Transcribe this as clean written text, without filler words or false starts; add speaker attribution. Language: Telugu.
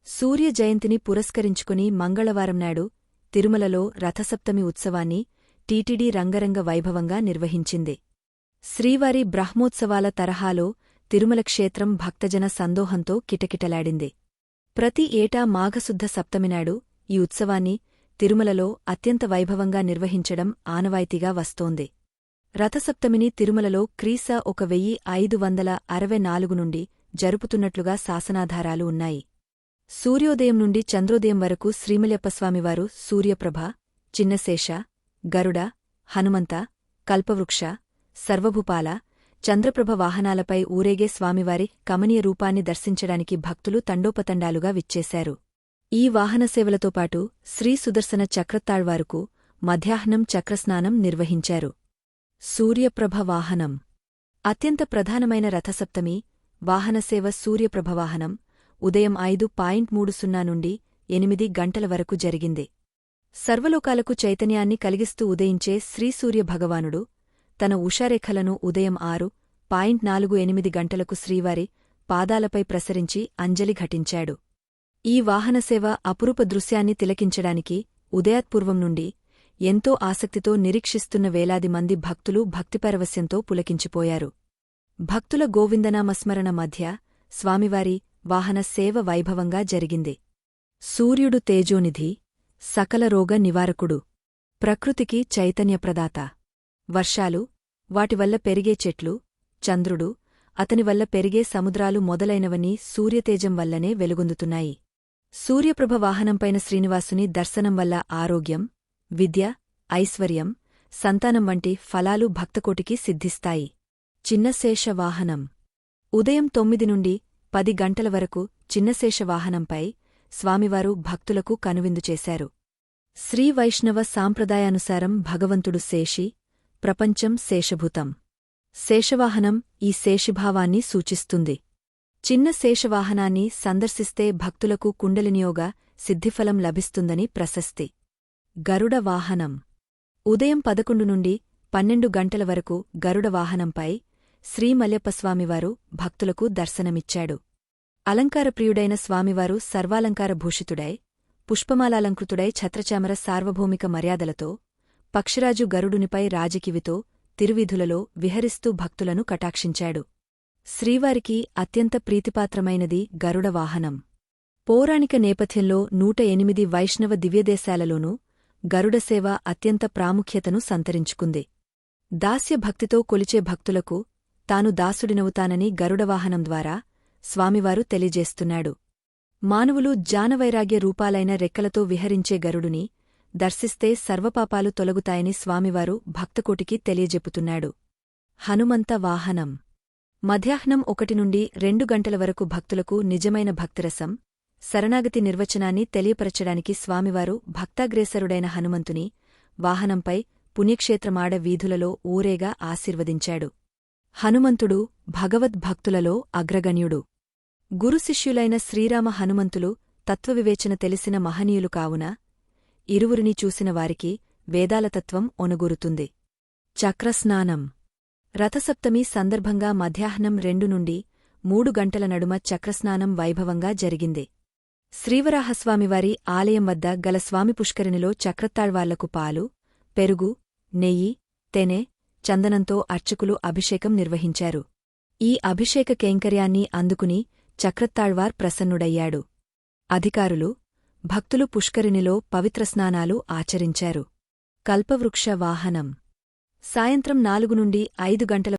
Speaker 1: సూర్య జయంతిని పురస్కరించుకుని మంగళవారం నాడు తిరుమలలో రథసప్తమి ఉత్సవాన్ని టీటీడీ రంగరంగ వైభవంగా నిర్వహించింది. శ్రీవారి బ్రహ్మోత్సవాల తరహాలో తిరుమల క్షేత్రం భక్తజన సందోహంతో కిటకిటలాడింది. ప్రతి ఏటా మాఘశుద్ధ సప్తమినాడు ఈ ఉత్సవాన్ని తిరుమలలో అత్యంత వైభవంగా నిర్వహించడం ఆనవాయితీగా వస్తోంది. రథసప్తమిని తిరుమలలో క్రీస 1564 నుండి జరుపుతున్నట్లుగా శాసనాధారాలు ఉన్నాయి. సూర్యోదయం నుండి చంద్రోదయం వరకు శ్రీమలయప్పస్వామివారు సూర్యప్రభ, చిన్నశేష, గరుడ, హనుమంత, కల్పవృక్ష, సర్వభూపాల, చంద్రప్రభ వాహనాలపై ఊరేగే స్వామివారి కమనీయ రూపాన్ని దర్శించడానికి భక్తులు తండోపతండాలుగా విచ్చేశారు. ఈ వాహనసేవలతో పాటు శ్రీ సుదర్శన చక్రతాళ్వారుకు మధ్యాహ్నం చక్రస్నానం నిర్వహించారు. సూర్యప్రభ వాహనం అత్యంత ప్రధానమైన రథసప్తమి వాహనసేవ సూర్యప్రభ వాహనం ఉదయం 5:30 నుండి 8 గంటల వరకు జరిగింది. సర్వలోకాలకు చైతన్యాన్ని కలిగిస్తూ ఉదయించే శ్రీసూర్య భగవానుడు తన ఉషారేఖలను ఉదయం 6:48 గంటలకు శ్రీవారి పాదాలపై ప్రసరించి అంజలి ఘటించాడు. ఈ వాహనసేవ అపురూప దృశ్యాన్ని తిలకించడానికి ఉదయాత్పూర్వం నుండి ఎంతో ఆసక్తితో నిరీక్షిస్తున్న వేలాది మంది భక్తులు భక్తిపరవశ్యంతో పులకించిపోయారు. భక్తుల గోవిందనామస్మరణ మధ్య స్వామివారి వాహన సేవ వైభవంగా జరిగింది. సూర్యుడు తేజోనిధి, సకల రోగ నివారకుడు, ప్రకృతికి చైతన్యప్రదాత. వర్షాలు, వాటివల్ల పెరిగే చెట్లు, చంద్రుడు, అతనివల్ల పెరిగే సముద్రాలు మొదలైనవన్నీ సూర్యతేజం వల్లనే వెలుగొందుతున్నాయి. సూర్యప్రభ వాహనంపైన శ్రీనివాసుని దర్శనం వల్ల ఆరోగ్యం, విద్య, ఐశ్వర్యం, సంతానం వంటి ఫలాలు భక్తకోటికి సిద్ధిస్తాయి. చిన్నశేష వాహనం ఉదయం 9 నుండి 10 గంటల వరకు చిన్నశేష వాహనంపై స్వామివారు భక్తులకు కనువిందు చేశారు. శ్రీవైష్ణవ సాంప్రదాయానుసారం భగవంతుడు శేషి, ప్రపంచం శేషభూతం. శేషవాహనం ఈ శేషిభావాన్ని సూచిస్తుంది. చిన్న శేషవాహనాన్ని సందర్శిస్తే భక్తులకు కుండలినియోగ సిద్ధిఫలం లభిస్తుందని ప్రశస్తి. గరుడ వాహనం ఉదయం 11 నుండి 12 గంటల వరకు గరుడ వాహనంపై శ్రీమలయప్పస్వామివారు భక్తులకు దర్శనమిచ్చాడు. అలంకారప్రియుడైన స్వామివారు సర్వాలంకారభూషితుడై, పుష్పమాలాలంకృతుడై ఛత్రచామర సార్వభౌమిక మర్యాదలతో పక్షిరాజు గరుడునిపై రాజకివితో తిరువీధులలో విహరిస్తూ భక్తులను కటాక్షించాడు. శ్రీవారికి అత్యంత ప్రీతిపాత్రమైనది గరుడ వాహనం. పౌరాణిక నేపథ్యంలో 108 వైష్ణవ దివ్యదేశాలలోనూ గరుడసేవ అత్యంత ప్రాముఖ్యతను సంతరించుకుంది. దాస్యభక్తితో కొలిచే భక్తులకు తాను దాసుడినవుతానని గరుడవాహనం ద్వారా స్వామివారు తెలియజేస్తున్నాడు. మానవులు జానవైరాగ్య రూపాలైన రెక్కలతో విహరించే గరుడుని దర్శిస్తే సర్వపాపాలు తొలగుతాయని స్వామివారు భక్తకోటికి తెలియజెప్పుతున్నాడు. హనుమంత వాహనం మధ్యాహ్నం 1 నుండి 2 గంటల వరకు భక్తులకు నిజమైన భక్తిరసం, శరణాగతి నిర్వచనాన్ని తెలియపరచడానికి స్వామివారు భక్తాగ్రేసరుడైన హనుమంతుని వాహనంపై పుణ్యక్షేత్రమాడ వీధులలో ఊరేగా ఆశీర్వదించాడు. హనుమంతుడు భగవద్భక్తులలో అగ్రగణ్యుడు. గురుశిష్యులైన శ్రీరామ హనుమంతులు తత్వవివేచన తెలిసిన మహనీయులు కావున ఇరువురిని చూసిన వారికి వేదాలతత్వం ఒనగూరుతుంది. చక్రస్నానం రథసప్తమి సందర్భంగా మధ్యాహ్నం 2 నుండి 3 గంటల నడుమ చక్రస్నానం వైభవంగా జరిగింది. శ్రీవరాహస్వామివారి ఆలయం వద్ద గల స్వామి పుష్కరిణిలో చక్రతాళ్వార్లకు పాలు, పెరుగు, నెయ్యి, తేనె, చందనంతో అర్చకులు అభిషేకం నిర్వహించారు. ఈ అభిషేక కైంకర్యాన్ని అందుకుని చక్రతాళ్వార్ ప్రసన్నుడయ్యాడు. అధికారులు, భక్తులు పుష్కరిణిలో పవిత్రస్నానాలు ఆచరించారు. కల్పవృక్ష వాహనం సాయంత్రం 4 నుండి 5 గంటల